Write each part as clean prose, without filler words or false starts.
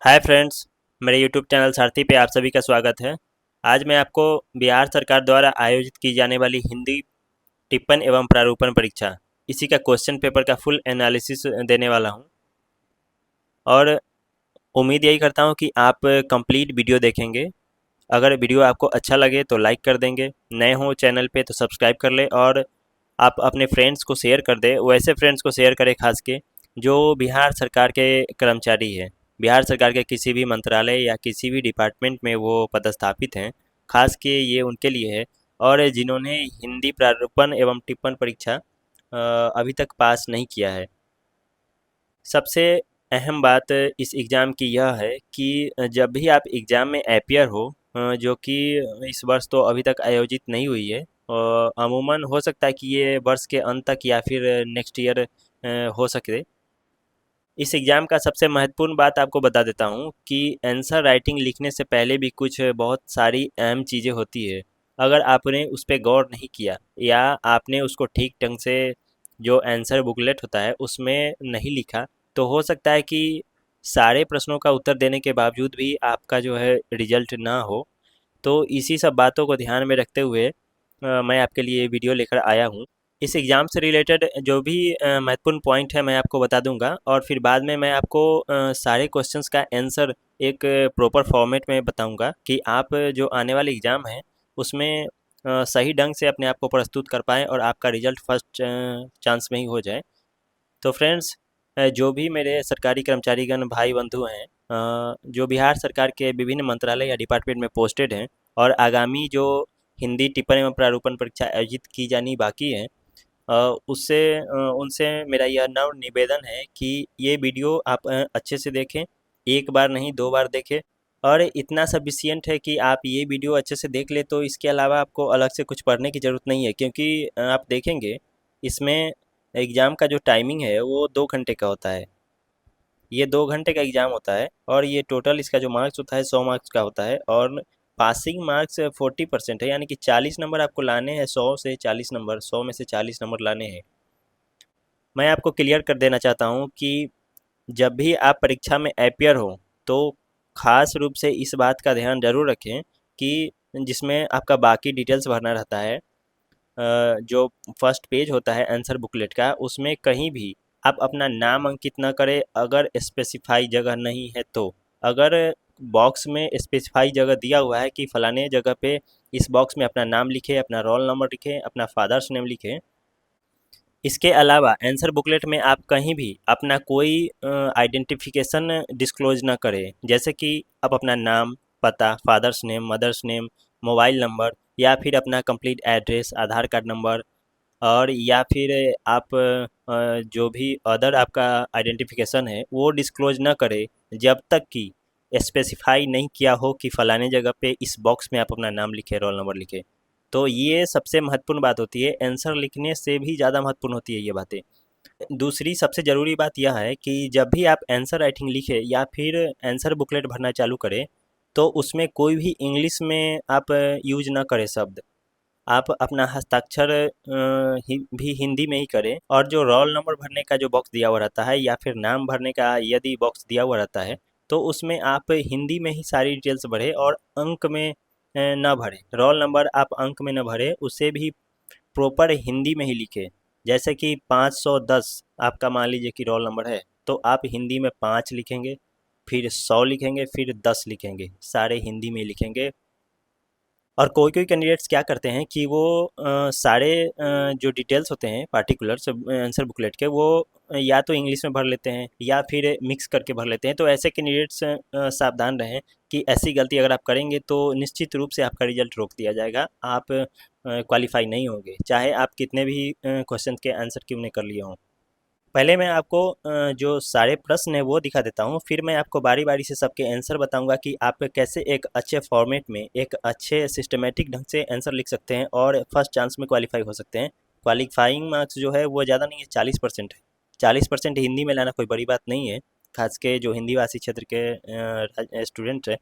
Hi friends, मेरे YouTube channel सारथी पे आप सभी का स्वागत है। आज मैं आपको बिहार सरकार द्वारा आयोजित की जाने वाली हिंदी टिप्पण एवं प्रारूपण परीक्षा इसी का क्वेश्चन पेपर का फुल एनालिसिस देने वाला हूं और उम्मीद यही करता हूं कि आप कंप्लीट वीडियो देखेंगे। अगर वीडियो आपको अच्छा लगे तो लाइक कर देंगे, नए हो चैनल पे तो सब्सक्राइब कर ले और आप अपने फ्रेंड्स को शेयर कर दें। वैसे फ्रेंड्स को शेयर करें खास के जो बिहार सरकार के कर्मचारी हैं, बिहार सरकार के किसी भी मंत्रालय या किसी भी डिपार्टमेंट में वो पदस्थापित हैं। खास के ये उनके लिए है और जिन्होंने हिंदी प्रारूपण एवं टिप्पण परीक्षा अभी तक पास नहीं किया है। सबसे अहम बात इस एग्ज़ाम की यह है कि जब भी आप एग्ज़ाम में अपीयर हो, जो कि इस वर्ष तो अभी तक आयोजित नहीं हुई है और अमूमन हो सकता है कि ये वर्ष के अंत तक या फिर नेक्स्ट ईयर हो सके। इस एग्ज़ाम का सबसे महत्वपूर्ण बात आपको बता देता हूँ कि आंसर राइटिंग लिखने से पहले भी कुछ बहुत सारी अहम चीज़ें होती है। अगर आपने उस पे गौर नहीं किया या आपने उसको ठीक ढंग से जो आंसर बुकलेट होता है उसमें नहीं लिखा, तो हो सकता है कि सारे प्रश्नों का उत्तर देने के बावजूद भी आपका जो है रिजल्ट ना हो। तो इसी सब बातों को ध्यान में रखते हुए मैं आपके लिए ये वीडियो लेकर आया हूँ। इस एग्ज़ाम से रिलेटेड जो भी महत्वपूर्ण पॉइंट है मैं आपको बता दूंगा और फिर बाद में मैं आपको सारे क्वेश्चंस का आंसर एक प्रॉपर फॉर्मेट में बताऊंगा कि आप जो आने वाले एग्ज़ाम है उसमें सही ढंग से अपने आप को प्रस्तुत कर पाएँ और आपका रिजल्ट फर्स्ट चांस में ही हो जाए। तो फ्रेंड्स, जो भी मेरे सरकारी कर्मचारीगण भाई बंधु हैं, जो बिहार सरकार के विभिन्न मंत्रालय या डिपार्टमेंट में पोस्टेड हैं और आगामी जो हिंदी टिप्पणी एवं प्रारूपण परीक्षा आयोजित की जानी बाकी है, उससे उनसे मेरा यह नम्र निवेदन है कि ये वीडियो आप अच्छे से देखें, एक बार नहीं 2 बार देखें और इतना सफिशिएंट है कि आप ये वीडियो अच्छे से देख लें तो इसके अलावा आपको अलग से कुछ पढ़ने की ज़रूरत नहीं है, क्योंकि आप देखेंगे इसमें एग्ज़ाम का जो टाइमिंग है वो 2 घंटे का होता है। ये 2 घंटे का एग्ज़ाम होता है और ये टोटल इसका जो मार्क्स होता है 100 मार्क्स का होता है और पासिंग मार्क्स 40% है, यानी कि 40 नंबर आपको लाने हैं। 100 से 40 नंबर, 100 में से 40 नंबर लाने हैं। मैं आपको क्लियर कर देना चाहता हूँ कि जब भी आप परीक्षा में अपीयर हो तो खास रूप से इस बात का ध्यान ज़रूर रखें कि जिसमें आपका बाकी डिटेल्स भरना रहता है, जो फर्स्ट पेज होता है आंसर बुकलेट का, उसमें कहीं भी आप अपना नाम अंकित ना करें अगर स्पेसिफाई जगह नहीं है तो। अगर बॉक्स में स्पेसिफाई जगह दिया हुआ है कि फलाने जगह पे इस बॉक्स में अपना नाम लिखें, अपना रोल नंबर लिखें, अपना फादर्स नेम लिखें। इसके अलावा आंसर बुकलेट में आप कहीं भी अपना कोई आइडेंटिफिकेशन डिस्क्लोज ना करें, जैसे कि आप अपना नाम, पता, father's name, mother's name, mobile number या फिर अपना complete address, Aadhaar card number और या फिर आप जो भी अदर आपका आइडेंटिफिकेशन है वो डिस्क्लोज ना करें जब तक कि स्पेसिफाई नहीं किया हो कि फ़लाने जगह पे इस बॉक्स में आप अपना नाम लिखें, रोल नंबर लिखें। तो ये सबसे महत्वपूर्ण बात होती है, आंसर लिखने से भी ज़्यादा महत्वपूर्ण होती है ये बातें। दूसरी सबसे ज़रूरी बात यह है कि जब भी आप आंसर राइटिंग लिखें या फिर आंसर बुकलेट भरना चालू करें, तो उसमें कोई भी इंग्लिश में आप यूज ना करें शब्द। आप अपना हस्ताक्षर भी हिंदी में ही करें और जो रोल नंबर भरने का जो बॉक्स दिया हुआ रहता है या फिर नाम भरने का यदि बॉक्स दिया हुआ रहता है, तो उसमें आप हिंदी में ही सारी डिटेल्स भरें और अंक में ना भरें। रोल नंबर आप अंक में ना भरें, उसे भी प्रॉपर हिंदी में ही लिखें। जैसे कि 510 आपका मान लीजिए कि रोल नंबर है, तो आप हिंदी में 5 लिखेंगे, फिर 100 लिखेंगे, फिर 10 लिखेंगे, सारे हिंदी में लिखेंगे। और कोई-कोई कैंडिडेट्स क्या करते हैं कि वो सारे जो डिटेल्स होते हैं पार्टिकुलर्स आंसर बुकलेट के, वो या तो इंग्लिश में भर लेते हैं या फिर मिक्स करके भर लेते हैं। तो ऐसे कैंडिडेट्स सावधान रहें कि ऐसी गलती अगर आप करेंगे तो निश्चित रूप से आपका रिजल्ट रोक दिया जाएगा। आप क्वालिफाई नहीं होंगे, चाहे आप कितने भी क्वेश्चन के आंसर क्यों नहीं कर लिए हों। पहले मैं आपको जो सारे प्रश्न हैं वो दिखा देता हूँ, फिर मैं आपको बारी-बारी से सबके आंसर बताऊँगा कि आप कैसे एक अच्छे फॉर्मेट में, एक अच्छे सिस्टमैटिक ढंग से आंसर लिख सकते हैं और फर्स्ट चांस में क्वालीफाई हो सकते हैं। क्वालीफाइंग मार्क्स जो है वो ज़्यादा नहीं है, 40% है। 40% हिंदी में लाना कोई बड़ी बात नहीं है, खास के जो हिंदी भाषी क्षेत्र के स्टूडेंट हैं।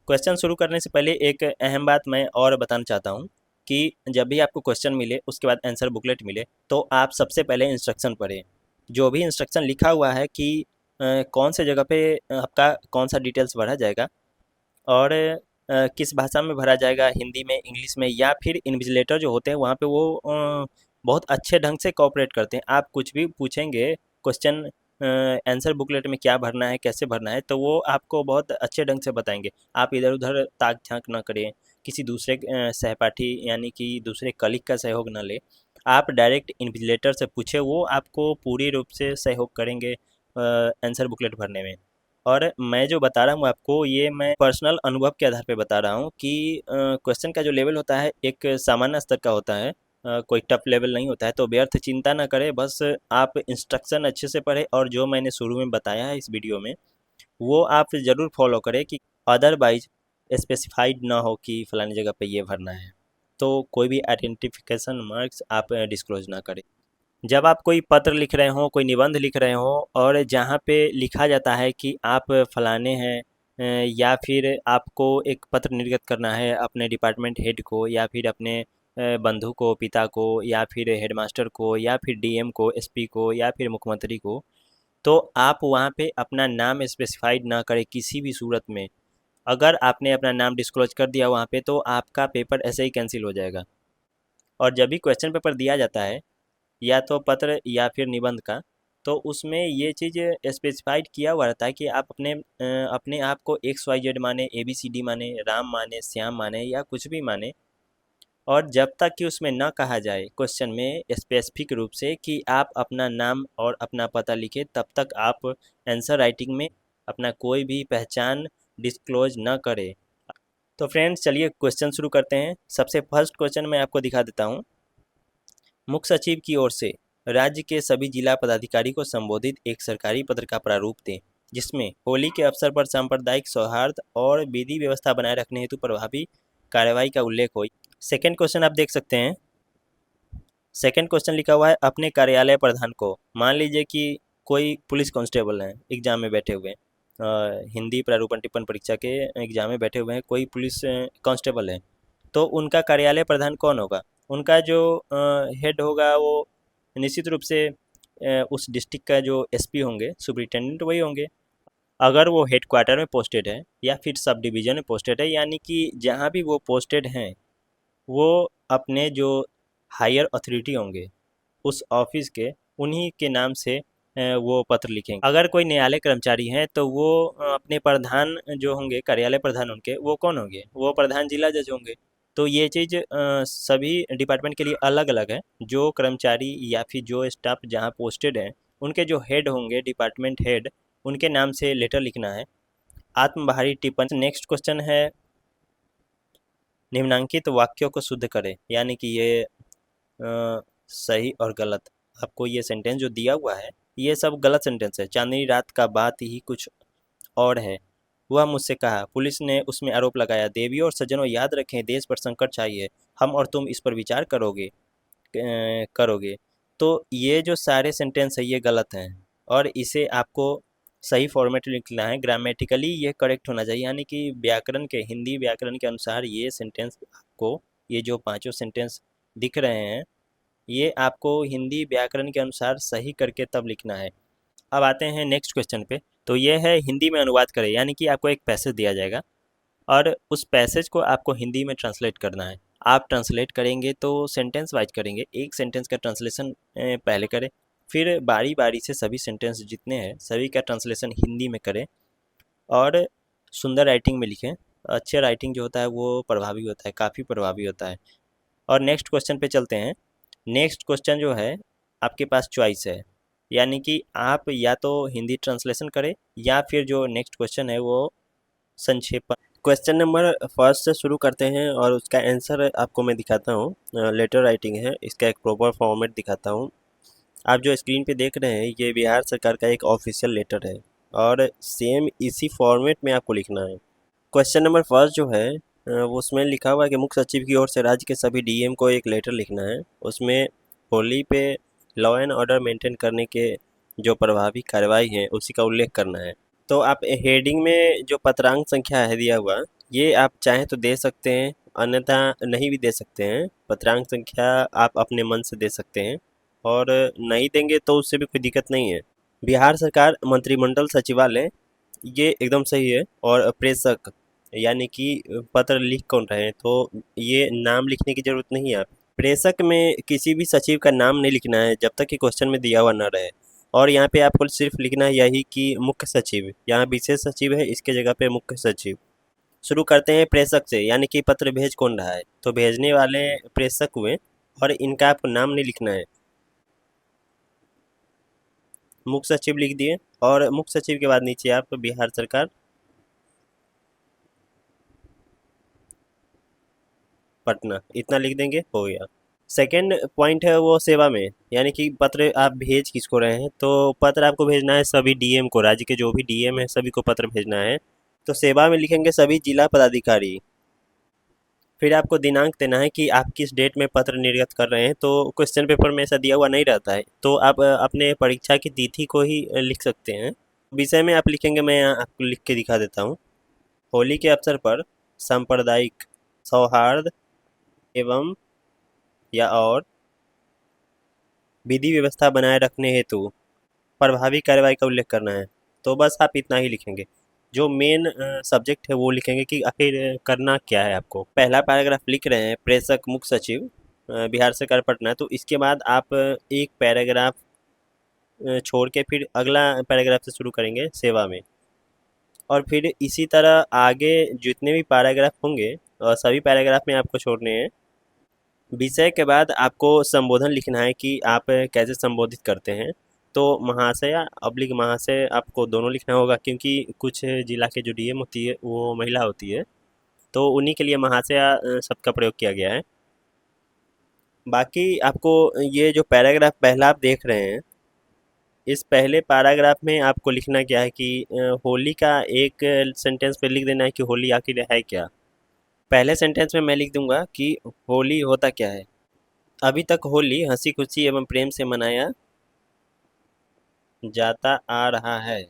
क्वेश्चन शुरू करने से पहले एक अहम बात मैं और बताना चाहता हूँ कि जब भी आपको क्वेश्चन मिले, उसके बाद आंसर बुकलेट मिले, तो आप सबसे पहले इंस्ट्रक्शन पढ़ें। जो भी इंस्ट्रक्शन लिखा हुआ है कि कौन से जगह पे आपका कौन सा डिटेल्स भरा जाएगा और किस भाषा में भरा जाएगा, हिंदी में, इंग्लिश में, या फिर इन्विजिलेटर जो होते हैं वहाँ पे वो बहुत अच्छे ढंग से कोऑपरेट करते हैं। आप कुछ भी पूछेंगे क्वेश्चन आंसर बुकलेट में क्या भरना है, कैसे भरना है, तो वो आपको बहुत अच्छे ढंग से बताएंगे। आप इधर उधर ताक झांक ना करें, किसी दूसरे सहपाठी यानी कि दूसरे कलीग का सहयोग ना ले, आप डायरेक्ट इन्विजिलेटर से पूछे, वो आपको पूरी रूप से सहयोग करेंगे आंसर बुकलेट भरने में। और मैं जो बता रहा हूँ आपको, ये मैं पर्सनल अनुभव के आधार पे बता रहा हूँ कि क्वेश्चन का जो लेवल होता है एक सामान्य स्तर का होता है, कोई टफ लेवल नहीं होता है। तो व्यर्थ चिंता ना करें, बस आप इंस्ट्रक्शन अच्छे से पढ़ें और जो मैंने शुरू में बताया है इस वीडियो में वो आप ज़रूर फॉलो करें कि अदरवाइज स्पेसिफाइड ना हो कि फलानी जगह पे ये भरना है, तो कोई भी आइडेंटिफिकेशन मार्क्स आप डिस्क्लोज ना करें। जब आप कोई पत्र लिख रहे हो, कोई निबंध लिख रहे हो और जहाँ पे लिखा जाता है कि आप फलाने हैं, या फिर आपको एक पत्र निर्गत करना है अपने डिपार्टमेंट हेड को, या फिर अपने बंधु को, पिता को, या फिर हेडमास्टर को, या फिर डीएम को, एसपी को, या फिर मुख्यमंत्री को, तो आप वहाँ पे अपना नाम स्पेसिफाइड ना करें किसी भी सूरत में। अगर आपने अपना नाम डिस्क्लोज कर दिया वहाँ पे तो आपका पेपर ऐसे ही कैंसिल हो जाएगा। और जब भी क्वेश्चन पेपर दिया जाता है, या तो पत्र या फिर निबंध का, तो उसमें ये चीज़ स्पेसिफाइड किया हुआ रहता है कि आप अपने आप को एक्स वाई जेड माने, ए बी सी डी माने, राम माने, श्याम माने, या कुछ भी माने। और जब तक कि उसमें न कहा जाए क्वेश्चन में स्पेसिफिक रूप से कि आप अपना नाम और अपना पता लिखें, तब तक आप आंसर राइटिंग में अपना कोई भी पहचान डिस्क्लोज न करें। तो फ्रेंड्स चलिए क्वेश्चन शुरू करते हैं। सबसे फर्स्ट क्वेश्चन मैं आपको दिखा देता हूँ। मुख्य सचिव की ओर से राज्य के सभी जिला पदाधिकारी को संबोधित एक सरकारी पत्र का प्रारूप दें, जिसमें होली के अवसर पर सांप्रदायिक सौहार्द और विधि व्यवस्था बनाए रखने हेतु प्रभावी कार्रवाई का उल्लेख हो। सेकेंड क्वेश्चन आप देख सकते हैं। सेकेंड क्वेश्चन लिखा हुआ है, अपने कार्यालय प्रधान को, मान लीजिए कि कोई पुलिस कांस्टेबल हैं एग्जाम में बैठे हुए हैं, हिंदी प्रारूपण टिप्पण परीक्षा के एग्जाम में बैठे हुए हैं, कोई पुलिस कांस्टेबल है, तो उनका कार्यालय प्रधान कौन होगा? उनका जो हेड होगा वो निश्चित रूप से उस डिस्ट्रिक्ट का जो एसपी होंगे, सुपरिटेंडेंट वही होंगे। अगर वो हेड क्वार्टर में पोस्टेड है या फिर सब डिवीजन में पोस्टेड है, यानी कि जहाँ भी वो पोस्टेड हैं, वो अपने जो हायर अथॉरिटी होंगे उस ऑफिस के, उन्हीं के नाम से वो पत्र लिखेंगे। अगर कोई न्यायालय कर्मचारी हैं तो वो अपने प्रधान जो होंगे, कार्यालय प्रधान उनके, वो कौन होंगे? वो प्रधान जिला जज होंगे। तो ये चीज़ सभी डिपार्टमेंट के लिए अलग अलग है। जो कर्मचारी या फिर जो स्टाफ जहाँ पोस्टेड है, उनके जो हेड होंगे, डिपार्टमेंट हेड, उनके नाम से लेटर लिखना है। आत्मबाहरी टिप्पणी। नेक्स्ट क्वेश्चन है, निम्नांकित वाक्यों को शुद्ध करें, यानी कि ये सही और गलत। आपको ये सेंटेंस जो दिया हुआ है ये सब गलत सेंटेंस है। चांदनी रात का बात ही कुछ और है, वह मुझसे कहा, पुलिस ने उसमें आरोप लगाया। देवियों और सज्जनों याद रखें, देश पर संकट चाहिए, हम और तुम इस पर विचार करोगे। तो ये जो सारे सेंटेंस है ये गलत हैं और इसे आपको सही फॉर्मेट में लिखना है। ग्रामेटिकली ये करेक्ट होना चाहिए, यानी कि व्याकरण के, हिंदी व्याकरण के अनुसार ये सेंटेंस आपको, ये जो पांचों सेंटेंस दिख रहे हैं, ये आपको हिंदी व्याकरण के अनुसार सही करके तब लिखना है। अब आते हैं नेक्स्ट क्वेश्चन पे। तो ये है, हिंदी में अनुवाद करें, यानी कि आपको एक पैसेज दिया जाएगा और उस पैसेज को आपको हिंदी में ट्रांसलेट करना है। आप ट्रांसलेट करेंगे तो सेंटेंस वाइज करेंगे, एक सेंटेंस का ट्रांसलेशन पहले करें, फिर बारी बारी से सभी सेंटेंस जितने हैं सभी का ट्रांसलेशन हिंदी में करें और सुंदर राइटिंग में लिखें। अच्छे राइटिंग जो होता है वो प्रभावी होता है, काफ़ी प्रभावी होता है। और नेक्स्ट क्वेश्चन पे चलते हैं। नेक्स्ट क्वेश्चन जो है, आपके पास चॉइस है, यानी कि आप या तो हिंदी ट्रांसलेशन करें या फिर जो नेक्स्ट क्वेश्चन है वो संक्षेप। क्वेश्चन नंबर फर्स्ट से शुरू करते हैं और उसका आंसर आपको मैं दिखाता हूँ। लेटर राइटिंग है, इसका एक प्रॉपर फॉर्मेट दिखाता हूँ। आप जो स्क्रीन पे देख रहे हैं ये बिहार सरकार का एक ऑफिशियल लेटर है और सेम इसी फॉर्मेट में आपको लिखना है। क्वेश्चन नंबर फर्स्ट जो है वो उसमें लिखा हुआ है कि मुख्य सचिव की ओर से राज्य के सभी डीएम को एक लेटर लिखना है। उसमें होली पे लॉ एंड ऑर्डर मेंटेन करने के जो प्रभावी कार्रवाई है उसी का उल्लेख करना है। तो आप हेडिंग में जो पत्रांक संख्या है दिया हुआ, ये आप चाहें तो दे सकते हैं, अन्यथा नहीं भी दे सकते हैं। पत्रांक संख्या आप अपने मन से दे सकते हैं और नहीं देंगे तो उससे भी कोई दिक्कत नहीं है। बिहार सरकार मंत्रिमंडल सचिवालय, ये एकदम सही है। और प्रेषक यानी कि पत्र लिख कौन रहे हैं, तो ये नाम लिखने की जरूरत नहीं है। आप प्रेषक में किसी भी सचिव का नाम नहीं लिखना है जब तक कि क्वेश्चन में दिया हुआ ना रहे। और यहाँ पे आपको सिर्फ लिखना है यही कि मुख्य सचिव, यहाँ विशेष सचिव है, इसके जगह पे मुख्य सचिव। शुरू करते हैं प्रेषक से, यानी कि पत्र भेज कौन रहा है, तो भेजने वाले प्रेषक हुए और इनका आपको नाम नहीं लिखना है। मुख्य सचिव लिख दिए और मुख्य सचिव के बाद नीचे आप बिहार सरकार पटना इतना लिख देंगे, हो गया। सेकंड पॉइंट है वो सेवा में, यानी कि पत्र आप भेज किसको रहे हैं, तो पत्र आपको भेजना है सभी डीएम को, राज्य के जो भी डीएम है सभी को पत्र भेजना है। तो सेवा में लिखेंगे सभी जिला पदाधिकारी। फिर आपको दिनांक देना है कि आप किस डेट में पत्र निर्गत कर रहे हैं, तो क्वेश्चन पेपर में ऐसा दिया हुआ नहीं रहता है, तो आप अपने परीक्षा की तिथि को ही लिख सकते हैं। विषय में आप लिखेंगे, मैं यहाँ आपको लिख के दिखा देता हूँ। होली के अवसर पर सांप्रदायिक सौहार्द एवं या और विधि व्यवस्था बनाए रखने हेतु प्रभावी कार्रवाई का उल्लेख करना है। तो बस आप इतना ही लिखेंगे। जो मेन सब्जेक्ट है वो लिखेंगे कि आखिर करना क्या है आपको। पहला पैराग्राफ लिख रहे हैं प्रेषक मुख्य सचिव बिहार सरकार पटना, तो इसके बाद आप एक पैराग्राफ छोड़ के फिर अगला पैराग्राफ से शुरू करेंगे सेवा में। और फिर इसी तरह आगे जितने भी पैराग्राफ होंगे सभी पैराग्राफ में आपको छोड़ने हैं। विषय के बाद आपको संबोधन लिखना है कि आप कैसे संबोधित करते हैं। तो महाशया अब्लिक महाशय आपको दोनों लिखना होगा, क्योंकि कुछ जिला के जो डीएम होती है वो महिला होती है, तो उन्हीं के लिए महाशया शब्द का प्रयोग किया गया है। बाकी आपको ये जो पैराग्राफ पहला आप देख रहे हैं, इस पहले पैराग्राफ में आपको लिखना क्या है कि होली का एक सेंटेंस पे लिख देना है कि होली आखिर है क्या। पहले सेंटेंस में मैं लिख दूंगा कि होली होता क्या है। अभी तक होली हंसी खुशी एवं प्रेम से मनाया जाता आ रहा है।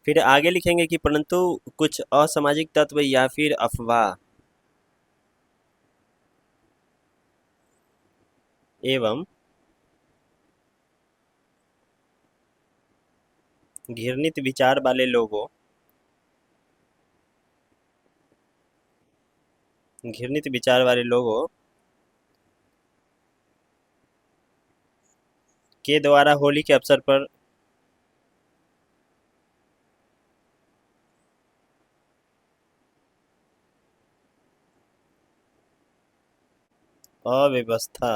फिर आगे लिखेंगे कि परंतु कुछ असामाजिक तत्व या फिर अफवाह एवं घृणित विचार वाले लोगों घृणित विचार वाले लोगों के द्वारा होली के अवसर पर अव्यवस्था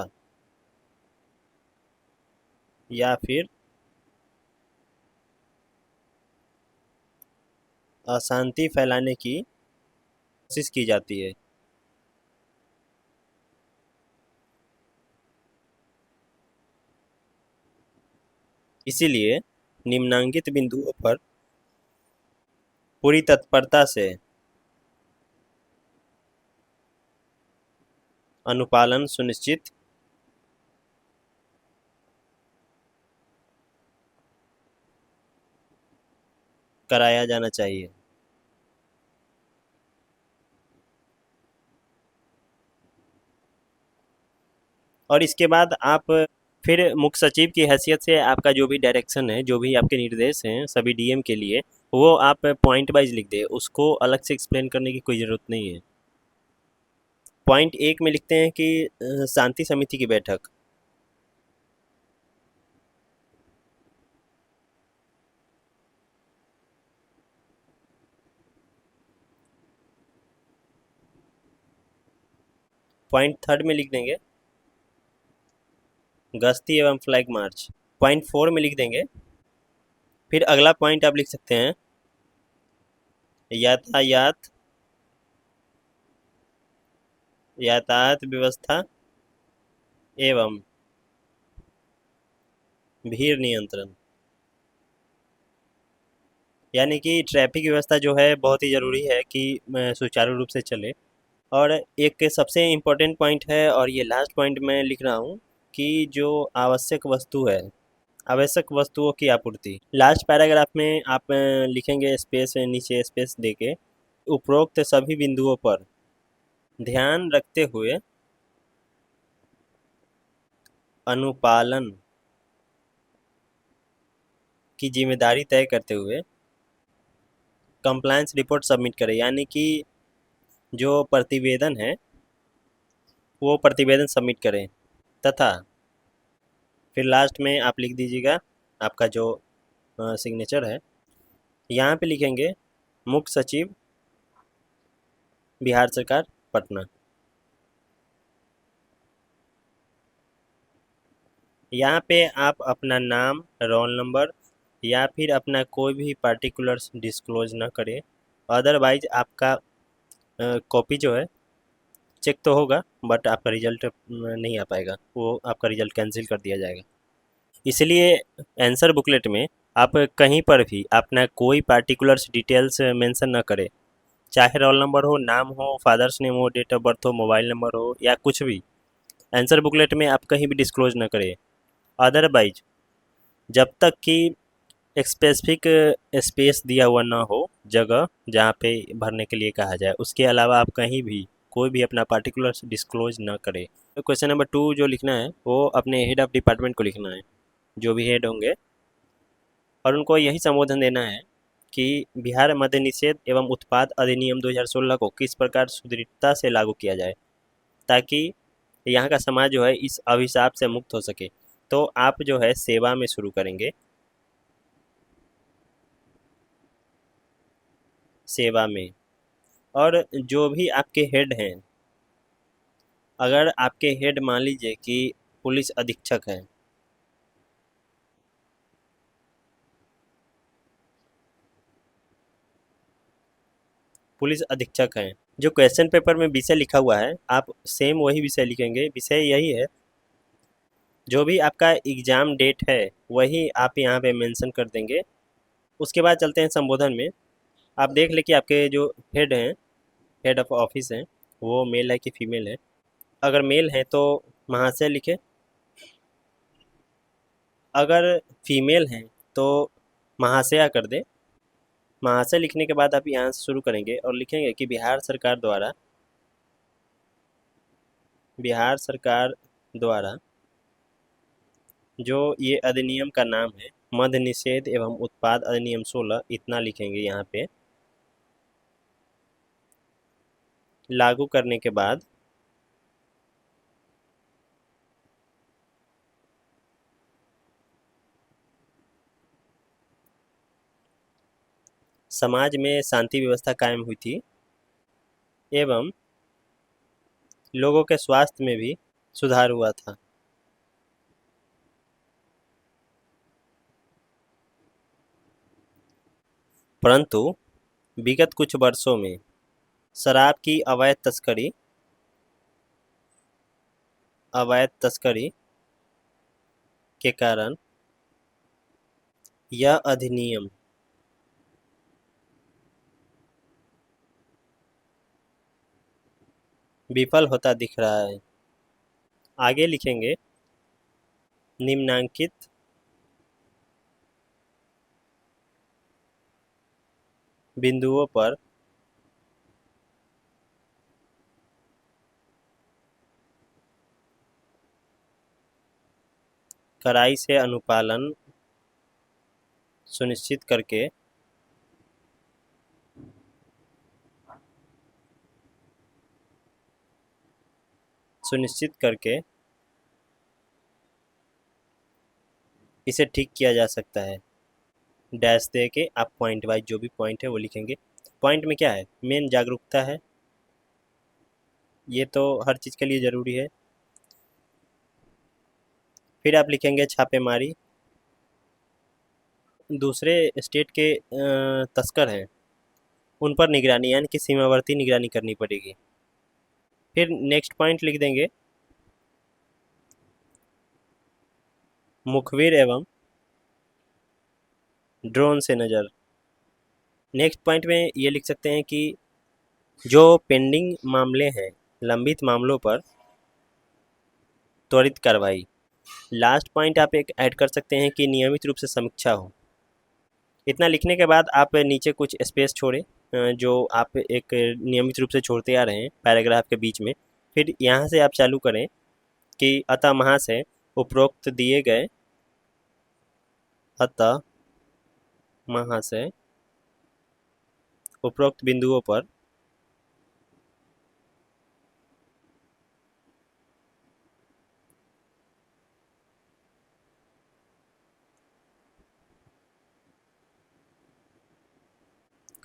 या फिर अशांति फैलाने की कोशिश की जाती है। इसीलिए निम्नांकित बिंदुओं पर पूरी तत्परता से अनुपालन सुनिश्चित कराया जाना चाहिए। और इसके बाद आप फिर मुख्य सचिव की हैसियत से आपका जो भी डायरेक्शन है, जो भी आपके निर्देश हैं सभी डीएम के लिए, वो आप पॉइंट वाइज लिख दें, उसको अलग से एक्सप्लेन करने की कोई ज़रूरत नहीं है। पॉइंट एक में लिखते हैं कि शांति समिति की बैठक। पॉइंट थर्ड में लिख देंगे गश्ती एवं फ्लैग मार्च। पॉइंट फोर में लिख देंगे। फिर अगला पॉइंट आप लिख सकते हैं यातायात यातायात व्यवस्था एवं भीड़ नियंत्रण, यानी कि ट्रैफिक व्यवस्था जो है बहुत ही ज़रूरी है कि सुचारू रूप से चले। और एक सबसे इम्पोर्टेंट पॉइंट है, और ये लास्ट पॉइंट मैं लिख रहा हूँ कि जो आवश्यक वस्तु है, आवश्यक वस्तुओं की आपूर्ति। लास्ट पैराग्राफ में आप लिखेंगे स्पेस नीचे स्पेस देके, उपरोक्त सभी बिंदुओं पर ध्यान रखते हुए अनुपालन की जिम्मेदारी तय करते हुए कंप्लायंस रिपोर्ट सबमिट करें, यानी कि जो प्रतिवेदन है वो प्रतिवेदन सबमिट करें। तथा फिर लास्ट में आप लिख दीजिएगा आपका जो सिग्नेचर है, यहाँ पे लिखेंगे मुख्य सचिव बिहार सरकार पटना। यहाँ पे आप अपना नाम, रोल नंबर या फिर अपना कोई भी पार्टिकुलर्स डिस्क्लोज ना करें। अदरवाइज आपका कॉपी जो है चेक तो होगा बट आपका रिजल्ट नहीं आ पाएगा, वो आपका रिजल्ट कैंसिल कर दिया जाएगा। इसलिए आंसर बुकलेट में आप कहीं पर भी अपना कोई पार्टिकुलर्स डिटेल्स मेंशन ना करें, चाहे रोल नंबर हो, नाम हो, फादर्स नेम हो, डेट ऑफ बर्थ हो, मोबाइल नंबर हो या कुछ भी। आंसर बुकलेट में आप कहीं भी डिस्क्लोज ना करें। अदरवाइज जब तक कि एक स्पेसिफिक स्पेस दिया हुआ ना हो, जगह जहाँ पे भरने के लिए कहा जाए, उसके अलावा आप कहीं भी कोई भी अपना पार्टिकुलर डिस्क्लोज ना करें। तो क्वेश्चन नंबर 2 जो लिखना है वो अपने हेड ऑफ डिपार्टमेंट को लिखना है, जो भी हेड होंगे, और उनको यही संबोधन देना है कि बिहार मद्य निषेध एवं उत्पाद अधिनियम 2016 को किस प्रकार सुदृढ़ता से लागू किया जाए ताकि यहाँ का समाज जो है इस अभिशाप से मुक्त हो सके। तो आप जो है सेवा में शुरू करेंगे, सेवा में। और जो भी आपके हेड हैं, अगर आपके हेड मान लीजिए कि पुलिस अधीक्षक हैं, पुलिस अधीक्षक हैं, जो क्वेश्चन पेपर में विषय लिखा हुआ है आप सेम वही विषय लिखेंगे। विषय यही है, जो भी आपका एग्ज़ाम डेट है वही आप यहाँ पे मेंशन कर देंगे। उसके बाद चलते हैं संबोधन में। आप देख लें कि आपके जो हेड हैं, हेड ऑफ ऑफिस हैं, वो मेल है कि फीमेल है। अगर मेल है तो महाशय लिखे, अगर फीमेल हैं तो महाशया कर दे। महाशय लिखने के बाद आप यहाँ से शुरू करेंगे और लिखेंगे कि बिहार सरकार द्वारा जो ये अधिनियम का नाम है मद्य निषेध एवं उत्पाद अधिनियम 16, इतना लिखेंगे यहाँ पे। लागू करने के बाद समाज में शांति व्यवस्था कायम हुई थी एवं लोगों के स्वास्थ्य में भी सुधार हुआ था। परंतु विगत कुछ वर्षों में शराब की अवैध तस्करी के कारण यह अधिनियम विफल होता दिख रहा है। आगे लिखेंगे निम्नांकित बिंदुओं पर कड़ाई से अनुपालन सुनिश्चित करके इसे ठीक किया जा सकता है। डैश दे के आप पॉइंट वाइज जो भी पॉइंट है वो लिखेंगे। पॉइंट में क्या है, मेन जागरूकता है, ये तो हर चीज़ के लिए ज़रूरी है। फिर आप लिखेंगे छापेमारी, दूसरे स्टेट के तस्कर हैं उन पर निगरानी, यानी कि सीमावर्ती निगरानी करनी पड़ेगी। फिर नेक्स्ट पॉइंट लिख देंगे मुखबिर एवं ड्रोन से नज़र। नेक्स्ट पॉइंट में ये लिख सकते हैं कि जो पेंडिंग मामले हैं, लंबित मामलों पर त्वरित कार्रवाई। लास्ट पॉइंट आप एक ऐड कर सकते हैं कि नियमित रूप से समीक्षा हो। इतना लिखने के बाद आप नीचे कुछ स्पेस छोड़ें, जो आप एक नियमित रूप से छोड़ते आ रहे हैं पैराग्राफ के बीच में। फिर यहाँ से आप चालू करें कि अतः महाशय, उपरोक्त दिए गए अतः महाशय उपरोक्त बिंदुओं पर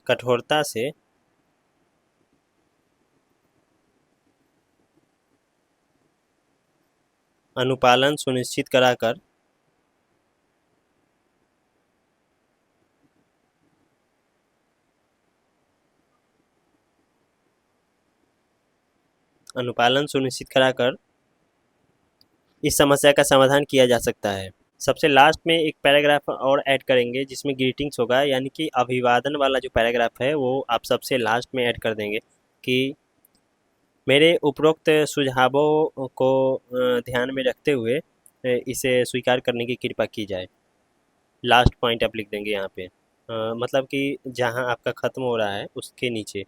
कठोरता से अनुपालन सुनिश्चित कराकर इस समस्या का समाधान किया जा सकता है। सबसे लास्ट में एक पैराग्राफ और ऐड करेंगे जिसमें ग्रीटिंग्स होगा, यानी कि अभिवादन वाला जो पैराग्राफ है वो आप सबसे लास्ट में ऐड कर देंगे कि मेरे उपरोक्त सुझावों को ध्यान में रखते हुए इसे स्वीकार करने की कृपा की जाए। लास्ट पॉइंट आप लिख देंगे यहाँ पे, मतलब कि जहाँ आपका ख़त्म हो रहा है उसके नीचे।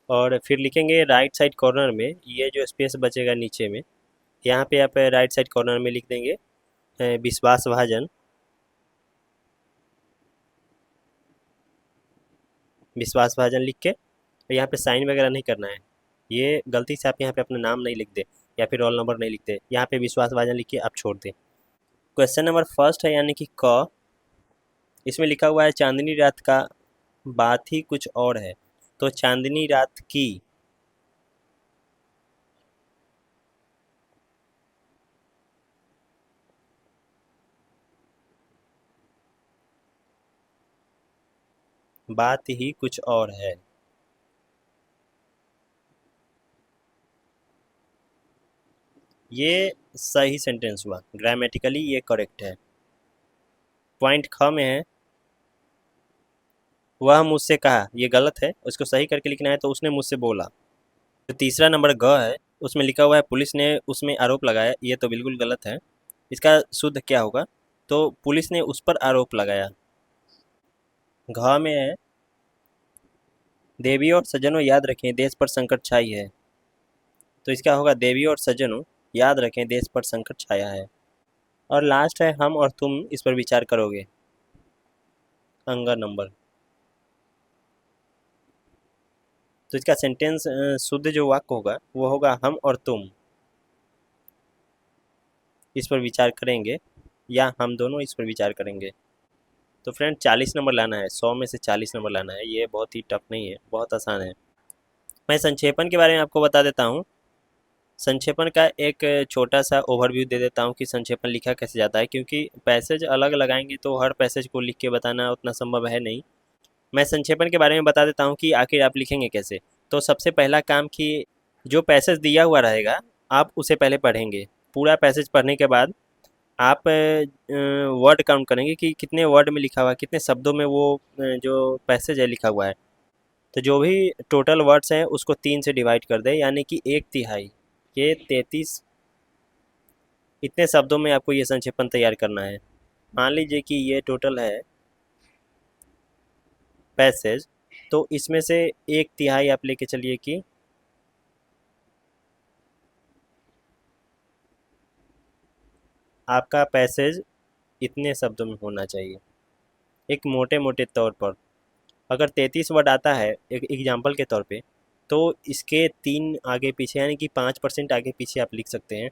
और फिर लिखेंगे राइट साइड कॉर्नर में, ये जो स्पेस बचेगा नीचे में, यहाँ पे आप राइट साइड कॉर्नर में लिख देंगे विश्वासभाजन लिख के, यहाँ पे साइन वगैरह नहीं करना है। ये गलती से आप यहाँ पे अपना नाम नहीं लिख दे या फिर रोल नंबर नहीं लिखते, यहाँ पे विश्वासभाजन लिख के आप छोड़ दें। क्वेश्चन नंबर फर्स्ट है यानी कि क, इसमें लिखा हुआ है चांदनी रात का बात ही कुछ और है। तो चांदनी रात की बात ही कुछ और है। ये सही सेंटेंस हुआ, ग्रामेटिकली ये करेक्ट है। पॉइंट ख में है वह मुझसे कहा, ये गलत है, उसको सही करके लिखना है तो उसने मुझसे बोला। तो तीसरा नंबर ग है, उसमें लिखा हुआ है पुलिस ने उसमें आरोप लगाया, ये तो बिल्कुल गलत है। इसका शुद्ध क्या होगा, तो पुलिस ने उस पर आरोप लगाया। घ में है देवी और सज्जनों याद रखें देश पर संकट छाई है। तो इसका होगा देवी और सज्जनों याद रखें देश पर संकट छाया है। और लास्ट है हम और तुम इस पर विचार करोगे, अंगा नंबर। तो इसका सेंटेंस शुद्ध जो वाक्य होगा वो होगा हम और तुम इस पर विचार करेंगे, या हम दोनों इस पर विचार करेंगे। तो फ्रेंड 40 नंबर लाना है, 100 में से 40 नंबर लाना है। ये बहुत ही टफ नहीं है, बहुत आसान है। मैं संक्षेपण के बारे में आपको बता देता हूँ। संक्षेपण का एक छोटा सा ओवरव्यू दे देता हूँ कि संक्षेपण लिखा कैसे जाता है, क्योंकि पैसेज अलग लगाएंगे तो हर पैसेज को लिख के बताना उतना संभव है नहीं। मैं संक्षेपण के बारे में बता देता हूँ कि आखिर आप लिखेंगे कैसे। तो सबसे पहला काम कि जो पैसेज दिया हुआ रहेगा आप उसे पहले पढ़ेंगे। पूरा पैसेज पढ़ने के बाद आप वर्ड काउंट करेंगे कि कितने वर्ड में लिखा हुआ है, कितने शब्दों में वो जो पैसेज है लिखा हुआ है। तो जो भी टोटल वर्ड्स हैं उसको 3 से डिवाइड कर दें, यानी कि 1/3, ये 33, इतने शब्दों में आपको ये संक्षेपण तैयार करना है। मान लीजिए कि ये टोटल है पैसेज, तो इसमें से 1/3 आप लेके चलिए कि आपका पैसेज इतने शब्दों में होना चाहिए। एक मोटे मोटे तौर पर अगर 33 वर्ड आता है एक एग्जाम्पल के तौर पे, तो इसके 3 आगे पीछे यानी कि 5% आगे पीछे आप लिख सकते हैं।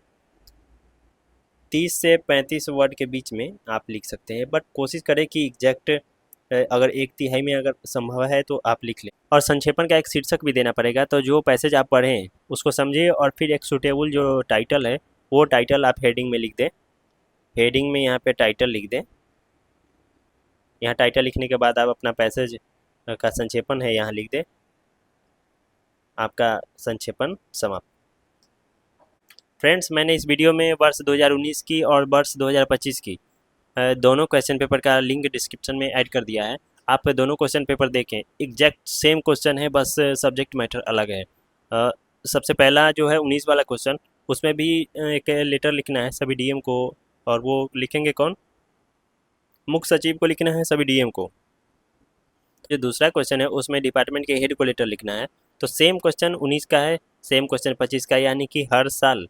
30 से 35 वर्ड के बीच में आप लिख सकते हैं, बट कोशिश करें कि एग्जैक्ट अगर 1/3 में अगर संभव है तो आप लिख लें। और संक्षेपण का एक शीर्षक भी देना पड़ेगा, तो जो पैसेज आप पढ़ें उसको समझिए और फिर एक सूटेबल जो टाइटल है वो टाइटल आप हेडिंग में लिख दें। हेडिंग में यहाँ पे टाइटल लिख दें। यहाँ टाइटल लिखने के बाद आप अपना पैसेज का संक्षेपण है यहाँ लिख दें। आपका संक्षेपण समाप्त। फ्रेंड्स, मैंने इस वीडियो में वर्ष 2019 की और वर्ष 2025 की दोनों क्वेश्चन पेपर का लिंक डिस्क्रिप्शन में ऐड कर दिया है। आप दोनों क्वेश्चन पेपर देखें, एग्जैक्ट सेम क्वेश्चन है, बस सब्जेक्ट मैटर अलग है। सबसे पहला जो है 19 वाला क्वेश्चन, उसमें भी एक लेटर लिखना है सभी डीएम को, और वो लिखेंगे कौन, मुख्य सचिव को लिखना है सभी डीएम को। जो दूसरा क्वेश्चन है उसमें डिपार्टमेंट के हेड को लेटर लिखना है। तो सेम क्वेश्चन 19 का है, सेम क्वेश्चन 25 का है, यानी कि हर साल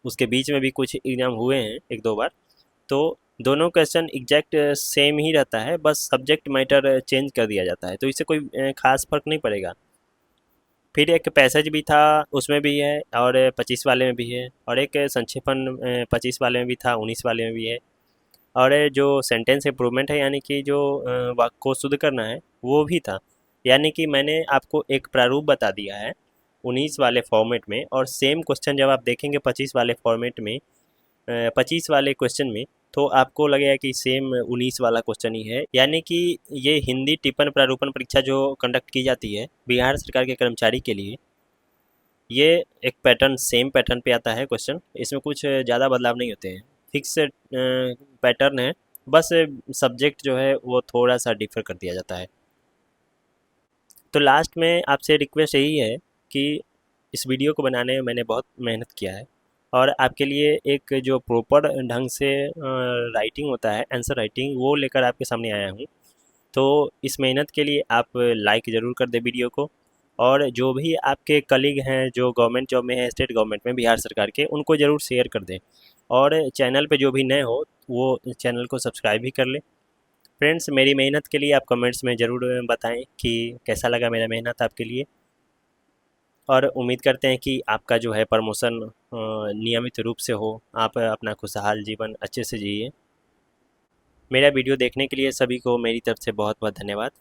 उसके बीच में भी कुछ एग्ज़ाम हुए हैं 1-2 बार, तो दोनों क्वेश्चन एग्जैक्ट सेम ही रहता है, बस सब्जेक्ट मैटर चेंज कर दिया जाता है, तो इससे कोई खास फर्क नहीं पड़ेगा। फिर एक पैसेज भी था, उसमें भी है, और 25 वाले में भी है, और एक संक्षेपण 25 वाले में भी था, 19 वाले में भी है। और जो सेंटेंस इम्प्रूवमेंट है, यानी कि जो वाक्य को शुद्ध करना है, वो भी था। यानी कि मैंने आपको एक प्रारूप बता दिया है 19 वाले फॉर्मेट में, और सेम क्वेश्चन जब आप देखेंगे 25 वाले फॉर्मेट में, 25 वाले क्वेश्चन में, तो आपको लगेगा कि सेम 19 वाला क्वेश्चन ही है। यानी कि ये हिंदी टिप्पण प्रारूपण परीक्षा जो कंडक्ट की जाती है बिहार सरकार के कर्मचारी के लिए, ये एक पैटर्न, सेम पैटर्न पे आता है क्वेश्चन। इसमें कुछ ज़्यादा बदलाव नहीं होते हैं, फिक्स पैटर्न है। बस सब्जेक्ट जो है वो थोड़ा सा डिफर कर दिया जाता है। तो लास्ट में आपसे रिक्वेस्ट यही है कि इस वीडियो को बनाने में मैंने बहुत मेहनत किया है, और आपके लिए एक जो प्रॉपर ढंग से राइटिंग होता है, आंसर राइटिंग, वो लेकर आपके सामने आया हूँ। तो इस मेहनत के लिए आप लाइक ज़रूर कर दें वीडियो को, और जो भी आपके कलीग हैं जो गवर्नमेंट जॉब में है, स्टेट गवर्नमेंट में, बिहार सरकार के, उनको ज़रूर शेयर कर दें। और चैनल पे जो भी नए हो वो चैनल को सब्सक्राइब भी कर लें। फ्रेंड्स, मेरी मेहनत के लिए आप कमेंट्स में ज़रूर बताएं कि कैसा लगा मेरा मेहनत आपके लिए, और उम्मीद करते हैं कि आपका जो है प्रमोशन नियमित रूप से हो, आप अपना खुशहाल जीवन अच्छे से जिए। मेरा वीडियो देखने के लिए सभी को मेरी तरफ से बहुत बहुत धन्यवाद।